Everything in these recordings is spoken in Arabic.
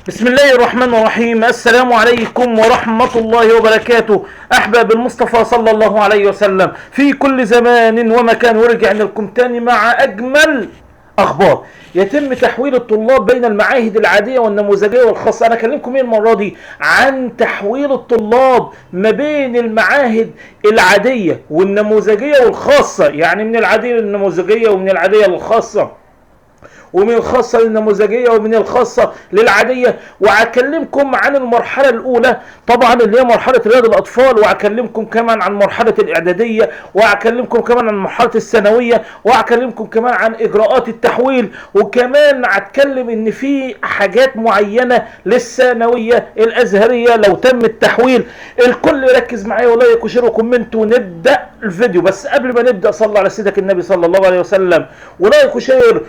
بسم الله الرحمن الرحيم. السلام عليكم ورحمة الله وبركاته. أحباب المصطفى صلى الله عليه وسلم في كل زمان ومكان، ورجعنا لكم تاني مع أجمل أخبار. يتم تحويل الطلاب بين المعاهد العادية والنموذجية والخاصة. أنا أكلمكم المرة دي عن تحويل الطلاب ما بين المعاهد العادية والنموذجية والخاصة، يعني من العادية للنموذجية ومن العادية للخاصة ومن الخاصة للنموذجية ومن الخاصة للعادية. وهكلمكم عن المرحلة الأولى طبعا اللي هي مرحلة رياض الأطفال، وهكلمكم كمان عن مرحلة الإعدادية، وهكلمكم كمان عن مرحلة الثانوية، وهكلمكم كمان عن إجراءات التحويل، وكمان هتكلم إن في حاجات معينة للثانوية الأزهرية لو تم التحويل. الكل يركز معايا ولايك وشير وكومنت ونبدأ الفيديو. بس قبل ما نبدأ صلى على سيدك النبي صلى الله عليه وسلم، ولايك وشير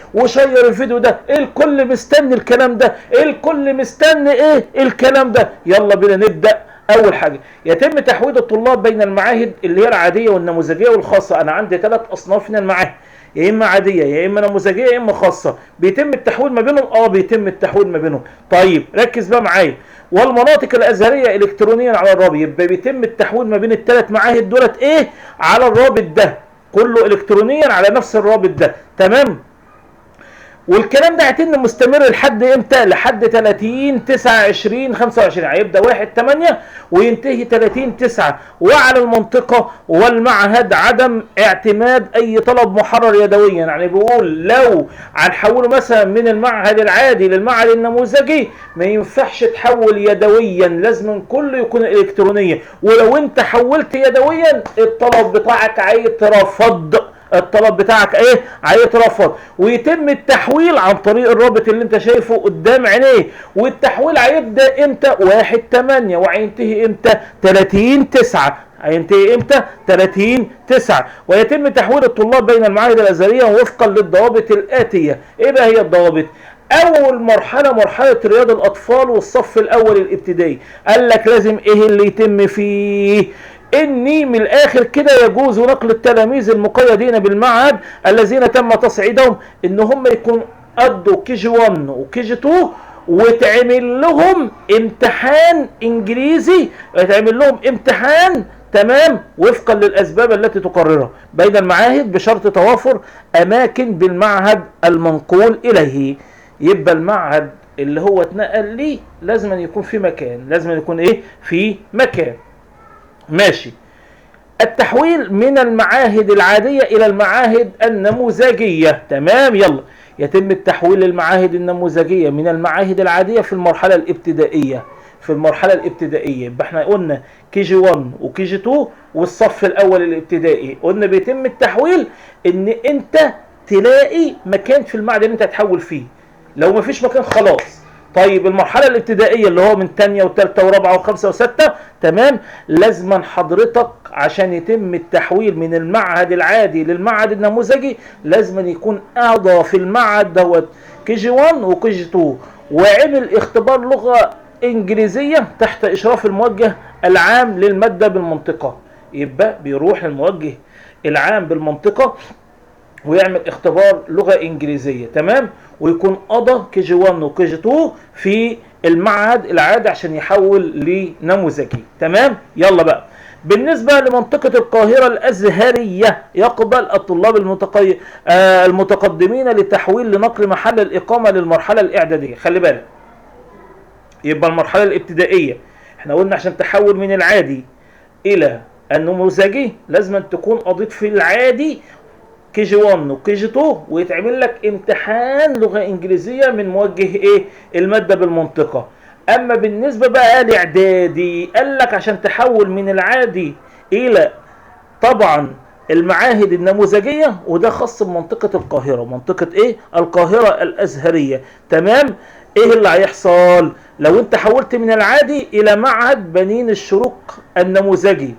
الفيديو ده. الكل مستني الكلام ده، الكل مستني ايه الكلام ده. يلا بينا نبدأ. اول حاجة، يتم تحويل الطلاب بين المعاهد اللي هي العادية والنموذجية والخاصة. انا عندي 3 اصناف من المعاهد، يا اما عادية يا اما نموذجية يا اما خاصة. بيتم التحويل ما بينهم؟ بيتم التحويل ما بينهم. طيب ركز بقى معايا. والمناطق الازهريه الكترونيا على الرابط، يبقى بيتم التحويل ما بين ال3 معاهد دولت ايه على الرابط ده، كله الكترونيا على نفس الرابط ده. تمام. والكلام ده هيتم مستمر لحد امتى؟ لحد 30/9/2025. هيبدا 1/8 وينتهي 30/9. وعلى المنطقه والمعهد عدم اعتماد اي طلب محرر يدويا. يعني بيقول لو هنحوله مثلا من المعهد العادي للمعهد النموذجي ما ينفعش تحول يدويا، لازم كله يكون الكترونيا. ولو انت حولت يدويا الطلب بتاعك هيترفض، الطلب بتاعك ايه هيترفض. ويتم التحويل عن طريق الرابط اللي انت شايفه قدام عينيه. والتحويل هيبدا امتى؟ 1/8 وهينتهي امتى؟ 30/9. هينتهي امتى؟ 30/9. ويتم تحويل الطلاب بين المعاهد الازهريه وفقا للضوابط الاتيه. ايه بقى هي الضوابط؟ اول مرحله مرحله رياض الاطفال والصف الاول الابتدائي. قال لك لازم ايه اللي يتم فيه؟ اني من الاخر كده يجوز نقل التلاميذ المقيدين بالمعهد الذين تم تصعيدهم ان هم يكونوا قدوا KG1 وKG2 وتعمل لهم امتحان انجليزي، يتعمل لهم امتحان تمام وفقا للاسباب التي تقررها بين المعاهد بشرط توافر اماكن بالمعهد المنقول اليه. يبقى المعهد اللي هو اتنقل ليه لازم أن يكون في مكان، لازم أن يكون ايه في مكان. ماشي. التحويل من المعاهد العادية إلى المعاهد النموذجية. تمام. يلا. يتم التحويل للمعاهد النموذجية من المعاهد العادية في المرحلة الابتدائية. في المرحلة الابتدائية يبقى احنا قلنا KG1 وKG2 والصف الأول الابتدائي. قلنا بيتم التحويل إن أنت تلاقي مكان في المعهد اللي أنت هتحول فيه. لو مفيش مكان خلاص. طيب المرحلة الابتدائية اللي هو من تانية وتالتة ورابعة وخمسة وستة، تمام، لازما حضرتك عشان يتم التحويل من المعهد العادي للمعهد النموذجي لازما يكون قضى في المعهد دوت KG1 وKG2 وعمل اختبار لغة انجليزية تحت اشراف الموجه العام للمادة بالمنطقة. يبقى بيروح الموجه العام بالمنطقة ويعمل اختبار لغة انجليزية. تمام. ويكون قضى KG1 وKG2 في المعهد العادي عشان يحول لنموذجي. تمام. يلا بقى. بالنسبة لمنطقة القاهرة الأزهرية يقبل الطلاب المتقدمين لتحويل لنقل محل الإقامة للمرحلة الإعدادية. خلي بالك. يبقى المرحلة الابتدائية احنا قلنا عشان تحول من العادي إلى النموذجي لازم تكون قضيت في العادي KG1 وKG2 ويتعمل لك امتحان لغة انجليزية من موجه ايه المادة بالمنطقة. اما بالنسبة بقى لاعدادي قال لك عشان تحول من العادي الى طبعا المعاهد النموذجية وده خاص بمنطقة القاهرة، منطقة ايه القاهرة الازهرية. تمام. ايه اللي هيحصل لو انت حولت من العادي الى معهد بنين الشروق النموذجي،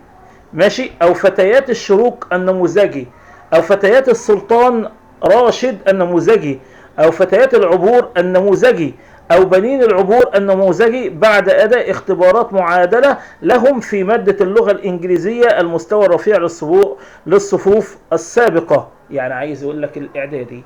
ماشي، او فتيات الشروق النموذجي، او فتيات السلطان راشد النموذجي، او فتيات العبور النموذجي، او بنين العبور النموذجي بعد اداء اختبارات معادلة لهم في مادة اللغة الانجليزية المستوى الرفيع للصفوف السابقة. يعني عايز يقول لك الاعدادي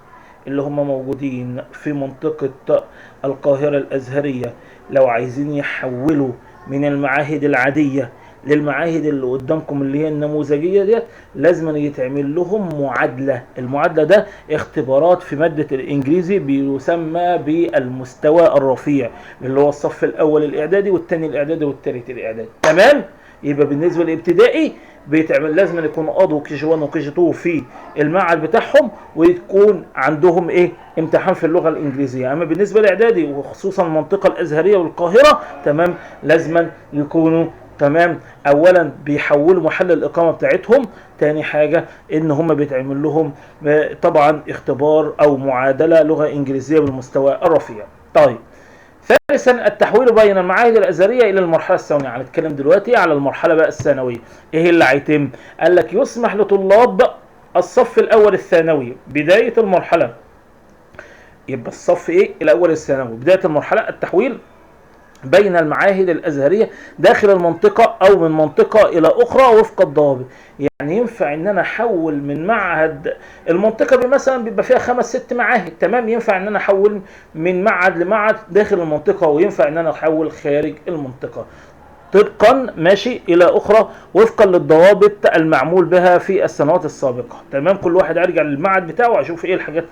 اللي هم موجودين في منطقة القاهرة الأزهرية لو عايزين يحولوا من المعاهد العادية للمعاهد اللي قدامكم اللي هي النموذجية ديت، لازم يتعمل لهم معادلة. المعادلة ده اختبارات في مادة الإنجليزي بيسمى بالمستوى الرفيع، اللي هو الصف الأول الإعدادي والثاني الإعدادي والثالث الإعدادي. تمام؟ يبقى بالنسبة للابتدائي بيتعمل لازم يكونوا قضوا كي جي 1 وكي جي 2 في المعهد بتاعهم، ويكون عندهم ايه امتحان في اللغه الانجليزيه. اما بالنسبه للاعدادي وخصوصا المنطقه الازهريه والقاهره، تمام، لازم يكونوا تمام اولا بيحولوا محل الاقامه بتاعتهم، تاني حاجه ان هم بيتعمل لهم طبعا اختبار او معادله لغه انجليزيه بالمستوى الرفيع. طيب، ثالثا التحويل بين المعاهد الازهريه الى المرحله الثانويه. هنتكلم دلوقتي على المرحله بقى الثانويه. ايه اللي هيتم؟ قال لك يسمح لطلاب الصف الاول الثانوي بدايه المرحله، يبقى الصف ايه الاول الثانوي بدايه المرحله، التحويل بين المعاهد الازهريه داخل المنطقه او من منطقه الى اخرى وفق الضوابط. يعني ينفع ان انا احول من معهد المنطقه دي مثلا بيبقى فيها 5 6 معاهد، تمام، ينفع ان انا احول من معهد لمعهد داخل المنطقه، وينفع ان انا احول خارج المنطقه طبقا ماشي الى اخرى وفقا للضوابط المعمول بها في السنوات السابقه. تمام، كل واحد يرجع للمعهد بتاعه ويشوف ايه الحاجات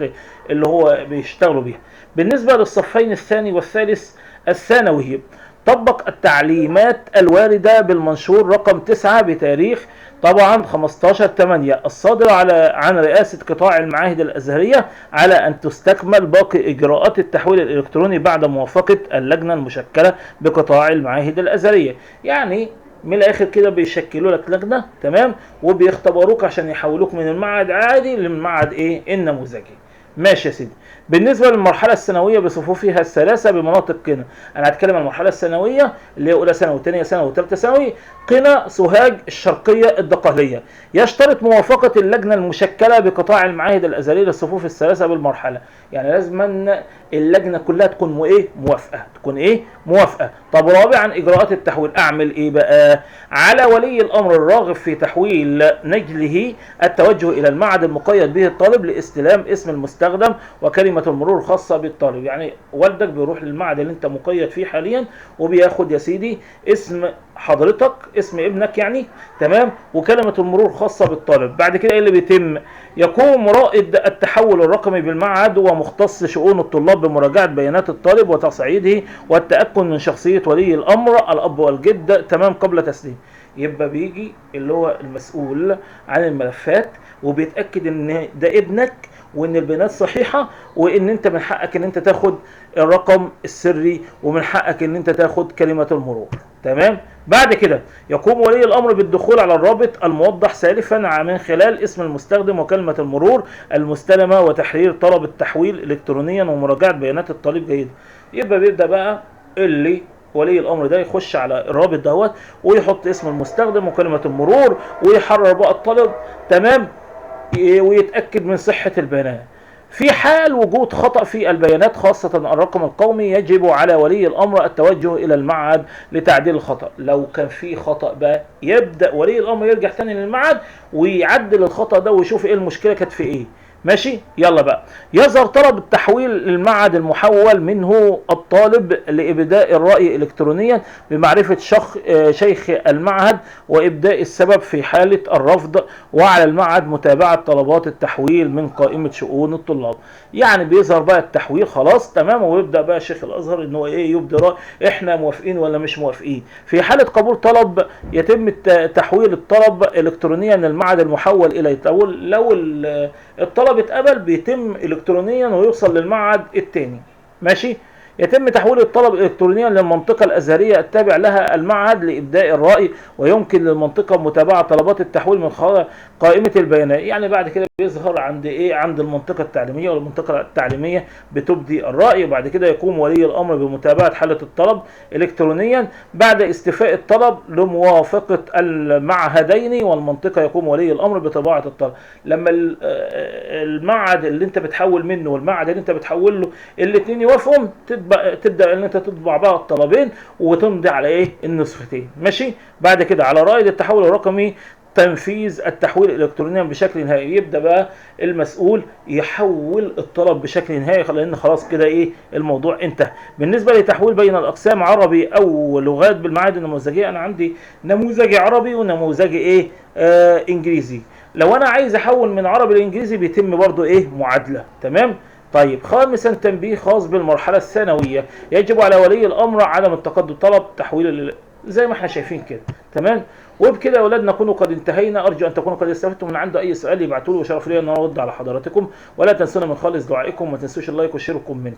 اللي هو بيشتغلوا بيها. بالنسبه للصفين الثاني والثالث الثانوي، طبق التعليمات الواردة بالمنشور رقم 9 بتاريخ طبعا 15/8 الصادرة عن رئاسة قطاع المعاهد الأزهرية على أن تستكمل باقي إجراءات التحويل الإلكتروني بعد موافقة اللجنة المشكلة بقطاع المعاهد الأزهرية. يعني من الاخر كده بيشكلوا لك لجنه، تمام، وبيختبروك عشان يحولوك من المعهد عادي للمعهد ايه النموذجي. ماشي يا سيدي. بالنسبه للمرحله الثانويه بصفوفها الثلاثه بمناطق قنا، انا هتكلم عن المرحله الثانويه اللي هي اولى ثانوي وثانيه ثانوي وثالثه ثانوي. قنا، سوهاج، الشرقيه، الدقهليه. يشترط موافقه اللجنه المشكله بقطاع المعاهد الازهريه للصفوف الثلاثه بالمرحله. يعني لازم اللجنه كلها تكون ايه موافقه، تكون ايه موافقه. طب رابعا اجراءات التحويل، اعمل ايه بقى؟ على ولي الامر الراغب في تحويل نجله التوجه الى المعهد المقيد به الطالب لاستلام اسم المستخدم وكلمه المرور الخاصه بالطالب. يعني والدك بيروح للمعهد اللي انت مقيد فيه حاليا وبياخد يا سيدي اسم حضرتك، اسم ابنك يعني، تمام، وكلمه المرور خاصه بالطالب. بعد كده ايه اللي بيتم؟ يقوم رائد التحول الرقمي بالمعهد ومختص شؤون الطلاب بمراجعه بيانات الطالب وتصعيده والتاكد من شخصيه ولي الامر الاب والجد، تمام، قبل تسليم. يبقى بيجي اللي هو المسؤول عن الملفات وبيتاكد ان ده ابنك وان البيانات صحيحه وان انت من حقك ان انت تاخد الرقم السري ومن حقك ان انت تاخد كلمه المرور. تمام. بعد كده يقوم ولي الامر بالدخول على الرابط الموضح سالفا من خلال اسم المستخدم وكلمه المرور المستلمه وتحرير طلب التحويل الكترونيا ومراجعه بيانات الطالب جيدا. يبقى بيبدا بقى اللي ولي الامر ده يخش على الرابط دوت ويحط اسم المستخدم وكلمه المرور ويحرر بقى الطلب، تمام، ويتاكد من صحه البيانات. في حال وجود خطأ في البيانات خاصة الرقم القومي يجب على ولي الأمر التوجه إلى المعهد لتعديل الخطأ. لو كان في خطأ بقى يبدأ ولي الأمر يرجع تاني للمعهد ويعدل الخطأ ده ويشوف إيه المشكلة كانت في إيه. ماشي، يلا بقى. يظهر طلب التحويل للمعهد المحول منه الطالب لإبداء الرأي إلكترونيا بمعرفة شيخ المعهد وإبداء السبب في حالة الرفض، وعلى المعهد متابعة طلبات التحويل من قائمة شؤون الطلاب. يعني بيظهر بقى التحويل خلاص، تمام، ويبدأ بقى شيخ الأزهر إنه إيه يبدي رأي إحنا موافقين ولا مش موافقين. في حالة قبول طلب يتم تحويل الطلب إلكترونيا من المعهد المحول إليه. لو الطلب اتقبل بيتم الكترونيا ويوصل للمعهد الثاني. ماشي. يتم تحويل الطلب الكترونيا للمنطقه الازهريه التابع لها المعهد لابداء الراي، ويمكن للمنطقه متابعه طلبات التحويل من قائمه البيانات. يعني بعد كده بيظهر عند ايه عند المنطقه التعليميه، والمنطقه التعليميه بتبدي الراي، وبعد كده يقوم ولي الامر بمتابعه حاله الطلب الكترونيا بعد استيفاء الطلب لموافقه المعهدين، والمنطقه يقوم ولي الامر بطباعه الطلب. لما المعهد اللي انت بتحول منه والمعهد اللي انت بتحول له الاثنين يوافقوا تبدا ان انت تطبع بقى الطلبين وتمضي على ايه النسختين. ماشي. بعد كده على رائد التحول الرقمي تنفيذ التحويل الالكترونيا بشكل نهائي. يبدا بقى المسؤول يحول الطلب بشكل نهائي، لان خلاص كده ايه الموضوع انتهى. بالنسبه لتحويل بين الاقسام عربي او لغات بالمعاهد النموذجيه، انا عندي نموذجي عربي ونموذجي ايه انجليزي. لو انا عايز احول من عربي لانجليزي بيتم برضو ايه معادله. تمام. طيب خامسا تنبيه خاص بالمرحله الثانويه، يجب على ولي الامر عدم التقدم طلب تحويل زي ما احنا شايفين كده. تمام. وبكده يا اولاد نكون قد انتهينا. ارجو ان تكونوا قد استفدتم. من عنده اي سؤال يبعتوا لي، وشرف لي ان انا ارد على حضراتكم. ولا تنسونا من خالص دعائكم، وما تنسوش اللايك والشير والكومنت.